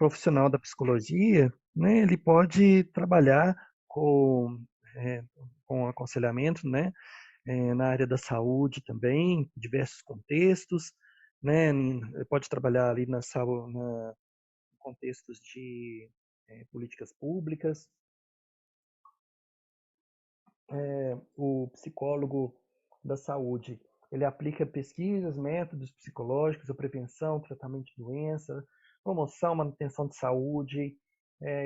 profissional da psicologia, né, ele pode trabalhar eh, com aconselhamento, né, na área da saúde também, em diversos contextos, né, pode trabalhar ali na contextos de políticas públicas. O psicólogo da saúde, ele aplica pesquisas, métodos psicológicos, a prevenção, tratamento de doença, promoção, manutenção de saúde,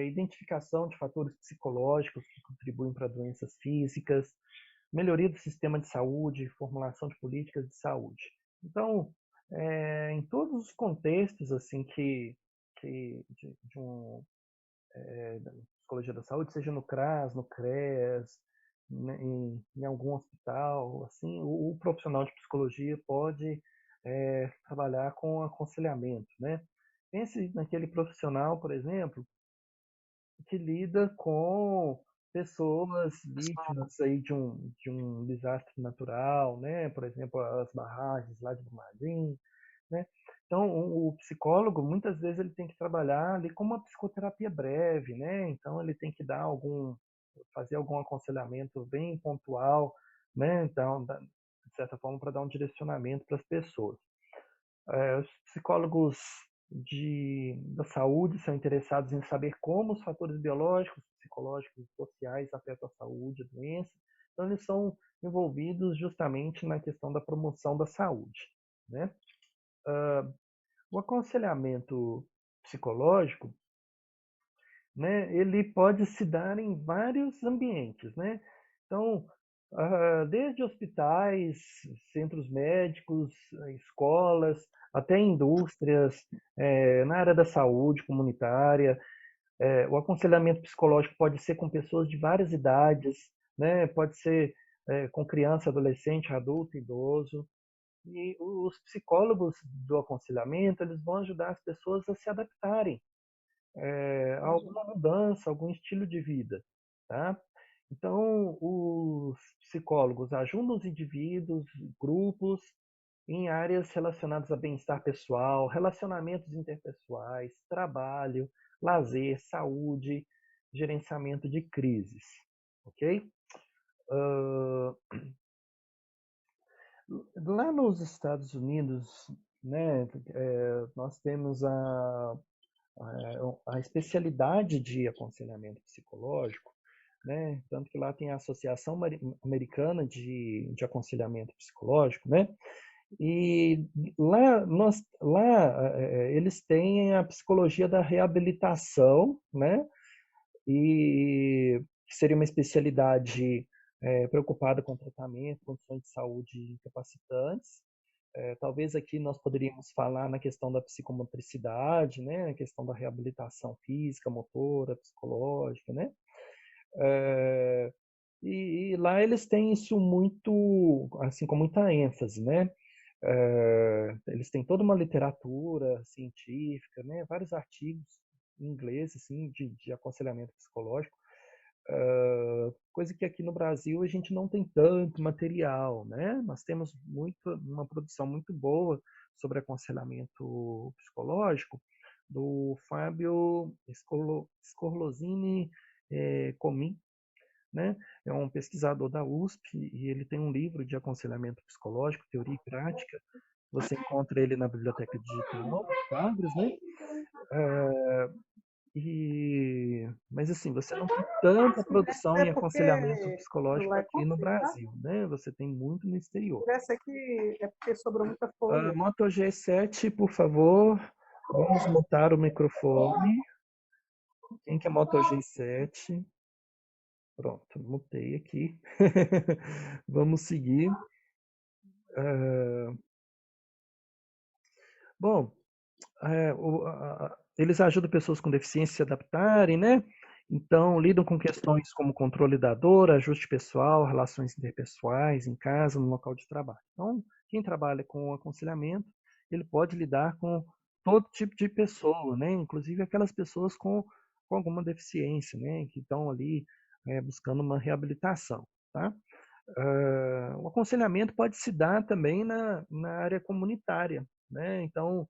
identificação de fatores psicológicos que contribuem para doenças físicas, melhoria do sistema de saúde, formulação de políticas de saúde. Então, em todos os contextos assim da psicologia da saúde, seja no CRAS, no CREAS, né, em algum hospital, assim, o profissional de psicologia pode trabalhar com aconselhamento, né? Pense naquele profissional, por exemplo, que lida com pessoas vítimas aí de um desastre natural, né? Por exemplo, as barragens lá de Brumadinho, né? Então, o psicólogo, muitas vezes, ele tem que trabalhar ali com uma psicoterapia breve, né? Então, ele tem que fazer algum aconselhamento bem pontual, né? Então, de certa forma, para dar um direcionamento para as pessoas. Os psicólogos da saúde são interessados em saber como os fatores biológicos, psicológicos e sociais afetam a saúde, a doença. Então, eles são envolvidos justamente na questão da promoção da saúde, né? O aconselhamento psicológico, né, ele pode se dar em vários ambientes, né? Então, desde hospitais, centros médicos, escolas, até indústrias, na área da saúde comunitária. O aconselhamento psicológico pode ser com pessoas de várias idades, né? Pode ser com criança, adolescente, adulto, idoso. E os psicólogos do aconselhamento, eles vão ajudar as pessoas a se adaptarem a alguma mudança, algum estilo de vida, tá? Então, os psicólogos ajudam os indivíduos, grupos, em áreas relacionadas a bem-estar pessoal, relacionamentos interpessoais, trabalho, lazer, saúde, gerenciamento de crises, ok? Uh, Lá nos Estados Unidos, né, nós temos a especialidade de aconselhamento psicológico, né? Tanto que lá tem a Associação Americana de Aconselhamento Psicológico, né? E lá eles têm a psicologia da reabilitação, né? E que seria uma especialidade preocupada com tratamento, condições de saúde incapacitantes. Talvez aqui nós poderíamos falar na questão da psicomotricidade, né? A questão da reabilitação física, motora, psicológica, né? É, e lá eles têm isso muito, assim, com muita ênfase, né? Eles têm toda uma literatura científica, né? Vários artigos em inglês, assim, de aconselhamento psicológico, coisa que aqui no Brasil a gente não tem tanto material, né? Nós temos uma produção muito boa sobre aconselhamento psicológico do Fábio Scorlosini Comin, né? É um pesquisador da USP e ele tem um livro de aconselhamento psicológico, teoria e prática. Você encontra ele na biblioteca digital, Sagres, né? Mas assim, você não tem tanta produção É em porque aconselhamento psicológico lá é aqui no curto, tá? Brasil, né? Você tem muito no exterior. Por essa aqui é porque sobrou muita folha. Moto G7, por favor, vamos mutar o microfone. Quem que é Moto G7? Pronto, mutei aqui. Vamos seguir. Bom, eles ajudam pessoas com deficiência a se adaptarem, né? Então, lidam com questões como controle da dor, ajuste pessoal, relações interpessoais, em casa, no local de trabalho. Então, quem trabalha com aconselhamento, ele pode lidar com todo tipo de pessoa, né? Inclusive aquelas pessoas com alguma deficiência, né? Que estão ali buscando uma reabilitação, tá? O aconselhamento pode se dar também na área comunitária, né? Então,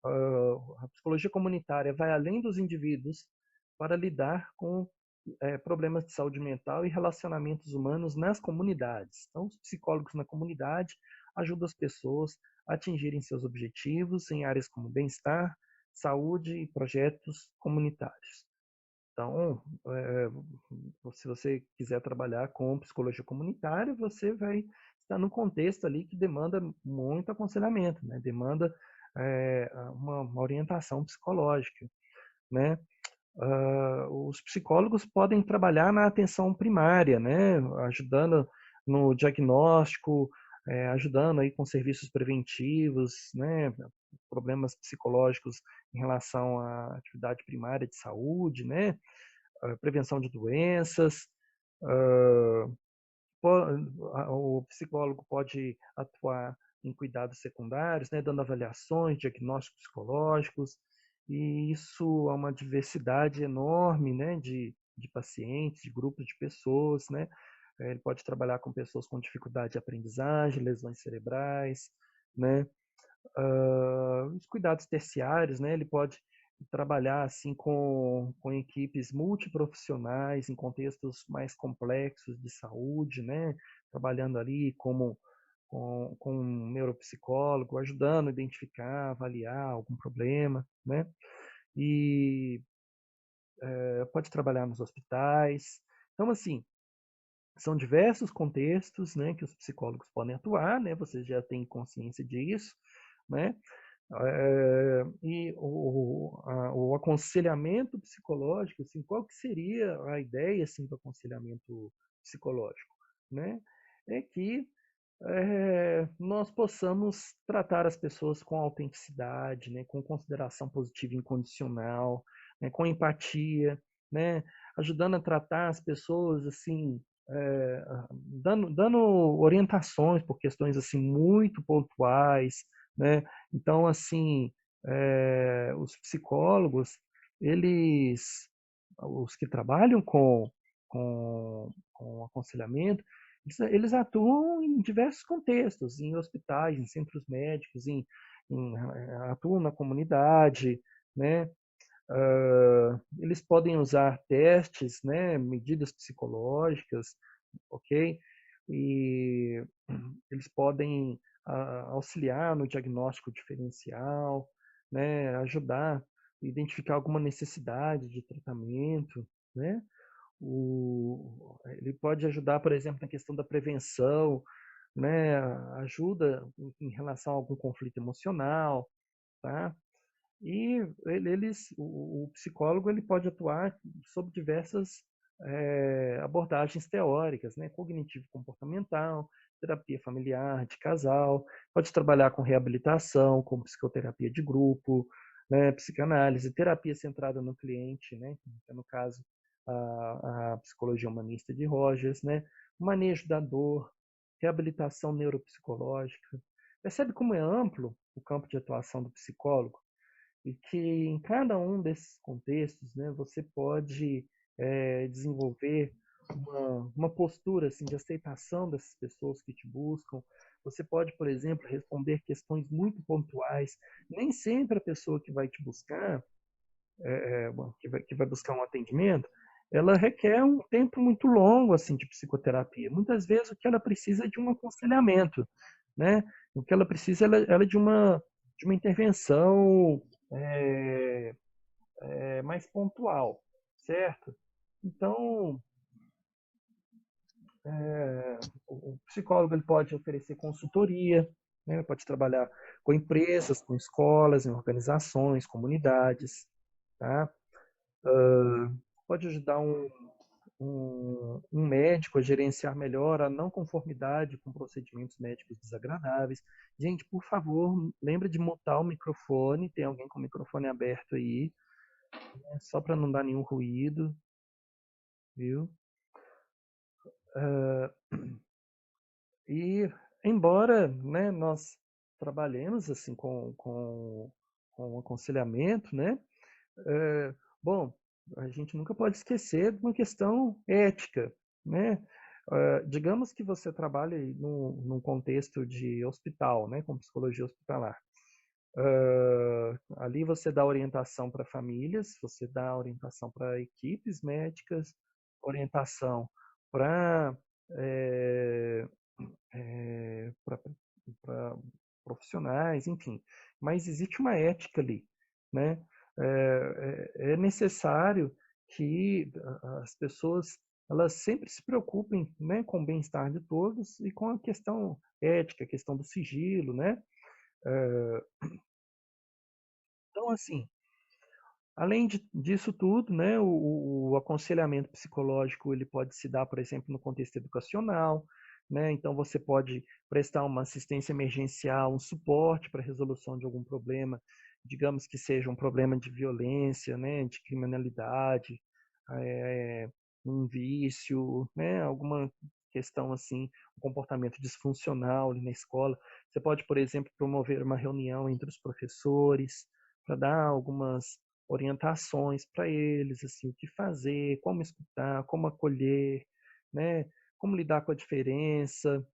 A psicologia comunitária vai além dos indivíduos para lidar com problemas de saúde mental e relacionamentos humanos nas comunidades. Então, os psicólogos na comunidade ajudam as pessoas a atingirem seus objetivos em áreas como bem-estar, saúde e projetos comunitários. Então, se você quiser trabalhar com psicologia comunitária, você vai estar num contexto ali que demanda muito aconselhamento, né? Demanda uma orientação psicológica, né? Os psicólogos podem trabalhar na atenção primária, né? Ajudando no diagnóstico, ajudando aí com serviços preventivos, né? Problemas psicológicos em relação à atividade primária de saúde, né? Prevenção de doenças. O psicólogo pode atuar em cuidados secundários, né, dando avaliações, diagnósticos psicológicos, e isso é uma diversidade enorme, né, de pacientes, de grupos de pessoas, né. Ele pode trabalhar com pessoas com dificuldade de aprendizagem, lesões cerebrais, né. Os cuidados terciários, né, ele pode trabalhar assim com equipes multiprofissionais em contextos mais complexos de saúde, né, trabalhando ali com um neuropsicólogo, ajudando a identificar, avaliar algum problema, né, e pode trabalhar nos hospitais. Então, assim, são diversos contextos, né, que os psicólogos podem atuar, né, vocês já têm consciência disso, né, e o aconselhamento psicológico, assim, qual que seria a ideia assim, do aconselhamento psicológico? Né? É que nós possamos tratar as pessoas com autenticidade, né? Com consideração positiva e incondicional, né? Com empatia, né? Ajudando a tratar as pessoas assim, dando orientações por questões assim muito pontuais, né? Então, assim, os psicólogos, eles, os que trabalham com aconselhamento, eles atuam em diversos contextos, em hospitais, em centros médicos, atuam na comunidade, né? Eles podem usar testes, né? Medidas psicológicas, ok? E eles podem auxiliar no diagnóstico diferencial, né? Ajudar a identificar alguma necessidade de tratamento, né? Ele pode ajudar, por exemplo, na questão da prevenção, né? Ajuda em relação a algum conflito emocional, tá? E o psicólogo ele pode atuar sob diversas abordagens teóricas, né? Cognitivo-comportamental, terapia familiar, de casal, pode trabalhar com reabilitação, com psicoterapia de grupo, né? Psicanálise, terapia centrada no cliente, né? Que é, no caso, a psicologia humanista de Rogers, né? Manejo da dor, reabilitação neuropsicológica. Percebe como é amplo o campo de atuação do psicólogo? E que em cada um desses contextos, né, você pode desenvolver uma postura assim, de aceitação dessas pessoas que te buscam. Você pode, por exemplo, responder questões muito pontuais. Nem sempre a pessoa que vai te buscar, que vai buscar um atendimento, ela requer um tempo muito longo assim de psicoterapia. Muitas vezes o que ela precisa é de um aconselhamento, né? O que ela precisa ela de uma intervenção mais pontual, certo? Então, o psicólogo ele pode oferecer consultoria, né? Pode trabalhar com empresas, com escolas, em organizações, comunidades, tá? Pode ajudar um médico a gerenciar melhor a não conformidade com procedimentos médicos desagradáveis. Gente, por favor, lembre de mutar o microfone, tem alguém com o microfone aberto aí, né? Só para não dar nenhum ruído, viu? E embora, né, nós trabalhemos assim com aconselhamento, né, bom, a gente nunca pode esquecer de uma questão ética, né? Digamos que você trabalhe num contexto de hospital, né, com psicologia hospitalar. Ali você dá orientação para famílias, você dá orientação para equipes médicas, orientação para para profissionais, enfim. Mas existe uma ética ali, né? É necessário que as pessoas elas sempre se preocupem, né, com o bem-estar de todos e com a questão ética, a questão do sigilo, né? Então, assim, além disso tudo, né, o aconselhamento psicológico ele pode se dar, por exemplo, no contexto educacional, né? Então você pode prestar uma assistência emergencial, um suporte para a resolução de algum problema, digamos que seja um problema de violência, né, de criminalidade, é, um vício, né, alguma questão assim, um comportamento disfuncional ali na escola. Você pode, por exemplo, promover uma reunião entre os professores para dar algumas orientações para eles, assim, o que fazer, como escutar, como acolher, né? Como lidar com a diferença.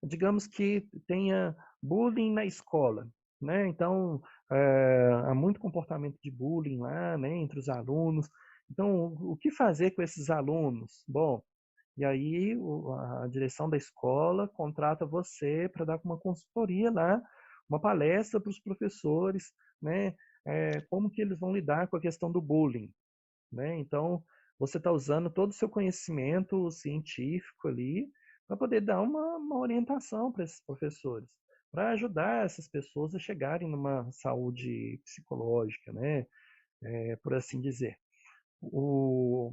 Digamos que tenha bullying na escola, né? Então, há muito comportamento de bullying lá, né, entre os alunos. Então, o que fazer com esses alunos? Bom, e aí a direção da escola contrata você para dar uma consultoria lá, uma palestra para os professores, né? Como que eles vão lidar com a questão do bullying, né? Então, você está usando todo o seu conhecimento científico ali para poder dar uma orientação para esses professores, para ajudar essas pessoas a chegarem numa saúde psicológica, né? Por assim dizer. O,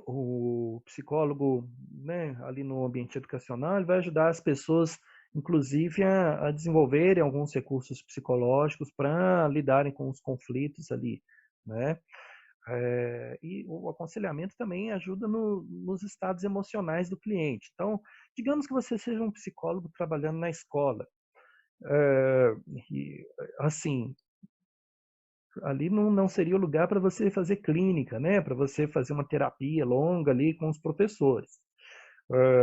o psicólogo, né, ali no ambiente educacional, ele vai ajudar as pessoas, inclusive, a desenvolverem alguns recursos psicológicos para lidarem com os conflitos ali, né? E o aconselhamento também ajuda nos estados emocionais do cliente. Então, digamos que você seja um psicólogo trabalhando na escola. É, e, assim, ali não seria o lugar para você fazer clínica, né? Para você fazer uma terapia longa ali com os professores,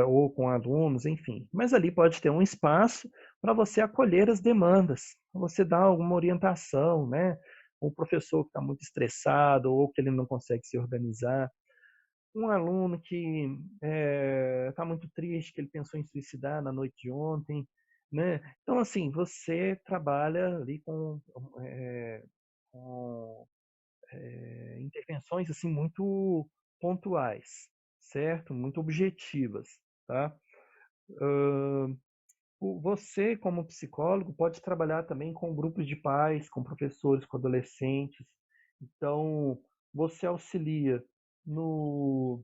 ou com alunos, enfim. Mas ali pode ter um espaço para você acolher as demandas, para você dar alguma orientação, né? O professor que está muito estressado ou que ele não consegue se organizar, um aluno que está muito triste, que ele pensou em suicidar na noite de ontem, né? Então, assim, você trabalha ali com intervenções assim muito pontuais, certo? Muito objetivas, tá? Você, como psicólogo, pode trabalhar também com grupos de pais, com professores, com adolescentes. Então, você auxilia no,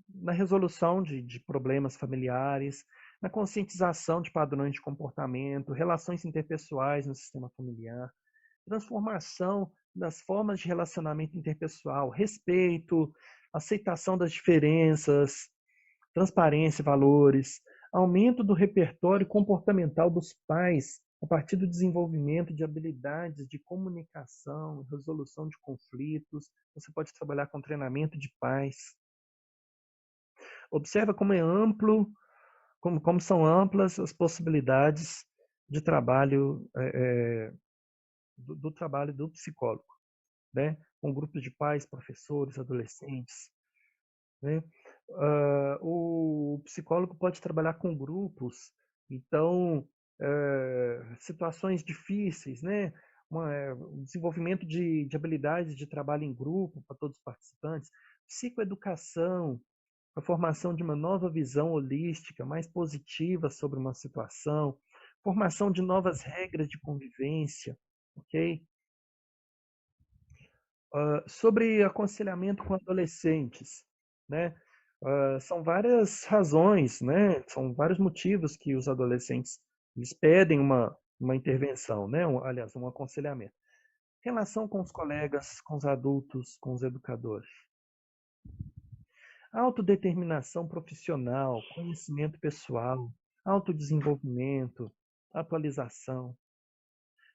na resolução de problemas familiares, na conscientização de padrões de comportamento, relações interpessoais no sistema familiar, transformação das formas de relacionamento interpessoal, respeito, aceitação das diferenças, transparência e valores, aumento do repertório comportamental dos pais a partir do desenvolvimento de habilidades de comunicação, resolução de conflitos. Você pode trabalhar com treinamento de pais. Observa como é amplo, como são amplas as possibilidades de trabalho do trabalho do psicólogo, né? Com grupos de pais, professores, adolescentes, né? O psicólogo pode trabalhar com grupos, então situações difíceis, né? O desenvolvimento de habilidades de trabalho em grupo para todos os participantes, psicoeducação, a formação de uma nova visão holística, mais positiva sobre uma situação, formação de novas regras de convivência, ok? Sobre aconselhamento com adolescentes, né? São várias razões, né? São vários motivos que os adolescentes eles pedem uma intervenção, né? Aliás, um aconselhamento. Relação com os colegas, com os adultos, com os educadores. Autodeterminação profissional, conhecimento pessoal, autodesenvolvimento, atualização,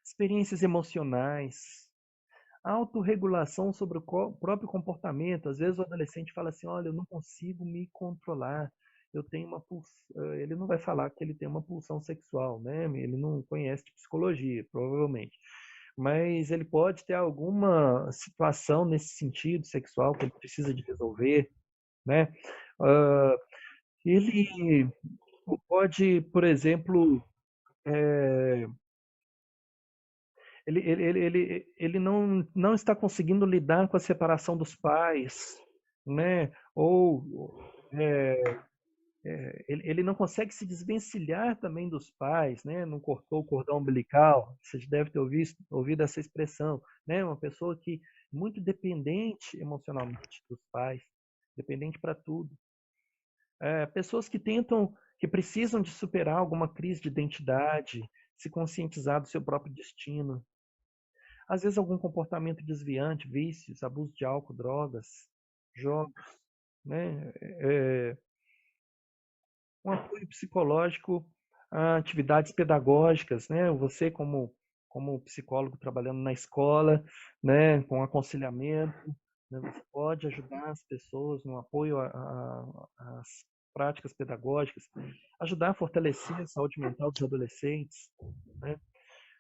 experiências emocionais, autorregulação sobre o próprio comportamento. Às vezes o adolescente fala assim, olha, eu não consigo me controlar, eu tenho uma pulsão. Ele não vai falar que ele tem uma pulsão sexual, né? Ele não conhece de psicologia, provavelmente. Mas ele pode ter alguma situação nesse sentido sexual que ele precisa de resolver, né? Uh, ele pode, por exemplo, ele não está conseguindo lidar com a separação dos pais, né? Ou ele não consegue se desvencilhar também dos pais, né? Não cortou o cordão umbilical. Você deve ter ouvido essa expressão, né? Uma pessoa que é muito dependente emocionalmente dos pais, dependente para tudo. Pessoas que precisam de superar alguma crise de identidade, se conscientizar do seu próprio destino. Às vezes algum comportamento desviante, vícios, abuso de álcool, drogas, jogos, né? Um apoio psicológico a atividades pedagógicas, né? Você como psicólogo trabalhando na escola, né? Com aconselhamento, né? Você pode ajudar as pessoas no apoio às práticas pedagógicas, ajudar a fortalecer a saúde mental dos adolescentes, né?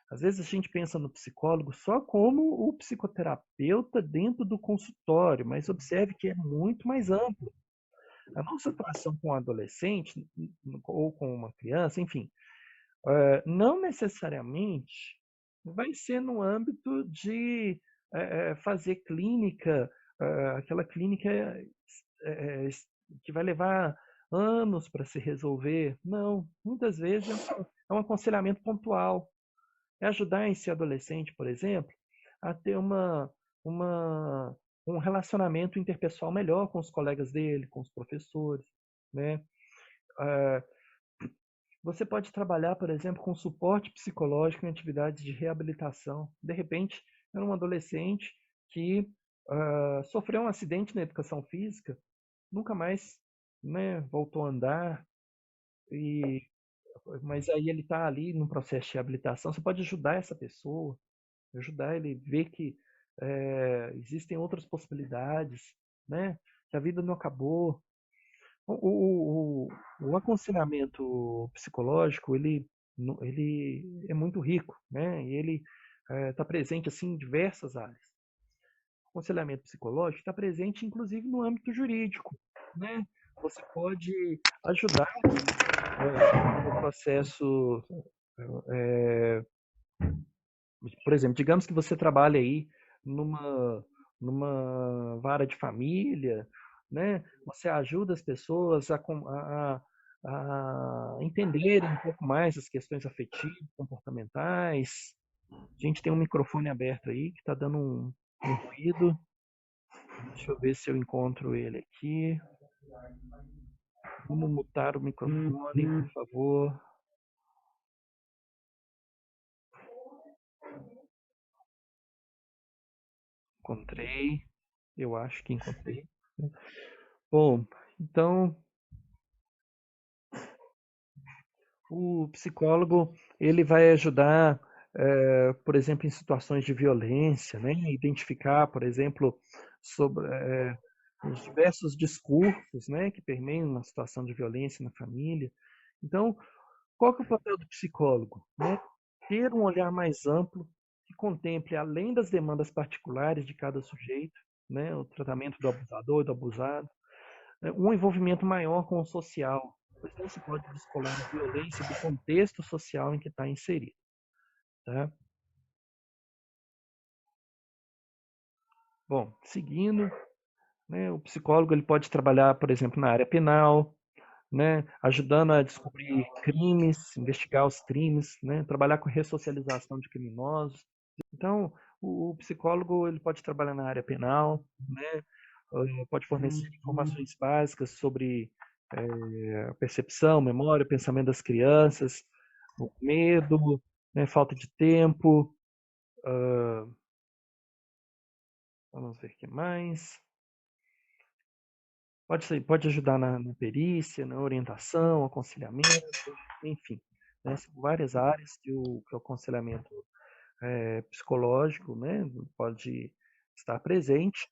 Às vezes a gente pensa no psicólogo só como o psicoterapeuta dentro do consultório, mas observe que é muito mais amplo. A nossa atuação com um adolescente ou com uma criança, enfim, não necessariamente vai ser no âmbito de fazer clínica, aquela clínica que vai levar anos para se resolver. Não, muitas vezes é um aconselhamento pontual. É ajudar esse adolescente, por exemplo, a ter um relacionamento interpessoal melhor com os colegas dele, com os professores, né? Você pode trabalhar, por exemplo, com suporte psicológico em atividades de reabilitação. De repente, era um adolescente que sofreu um acidente na educação física, nunca mais, né, voltou a andar, mas aí ele está ali no processo de reabilitação. Você pode ajudar essa pessoa, ajudar ele a ver que existem outras possibilidades, né? Que a vida não acabou. O aconselhamento psicológico, ele é muito rico, né? E ele está presente assim em diversas áreas. O aconselhamento psicológico está presente, inclusive, no âmbito jurídico, né? Você pode ajudar no processo, por exemplo, digamos que você trabalha aí numa vara de família, né? Você ajuda as pessoas a entenderem um pouco mais as questões afetivas, comportamentais. A gente tem um microfone aberto aí que está dando um ruído. Deixa eu ver se eu encontro ele aqui. Vamos mutar o microfone, por favor. Encontrei. Eu acho que encontrei. Bom, então o psicólogo ele vai ajudar, por exemplo, em situações de violência, né? Identificar, por exemplo, sobre os diversos discursos, né, que permeiam uma situação de violência na família. Então, qual que é o papel do psicólogo? Né? Ter um olhar mais amplo que contemple, além das demandas particulares de cada sujeito, né, o tratamento do abusador e do abusado, um envolvimento maior com o social, pois não se pode descolar a violência do contexto social em que está inserido. Tá? Bom, seguindo, né, o psicólogo ele pode trabalhar, por exemplo, na área penal, né, ajudando a descobrir crimes, investigar os crimes, né, trabalhar com ressocialização de criminosos. Então, o psicólogo ele pode trabalhar na área penal, né, pode fornecer informações básicas sobre percepção, memória, pensamento das crianças, o medo, né, falta de tempo. Vamos ver o que mais. Pode ajudar na perícia, na orientação, aconselhamento, enfim. Né, são várias áreas que o aconselhamento psicológico, né, pode estar presente.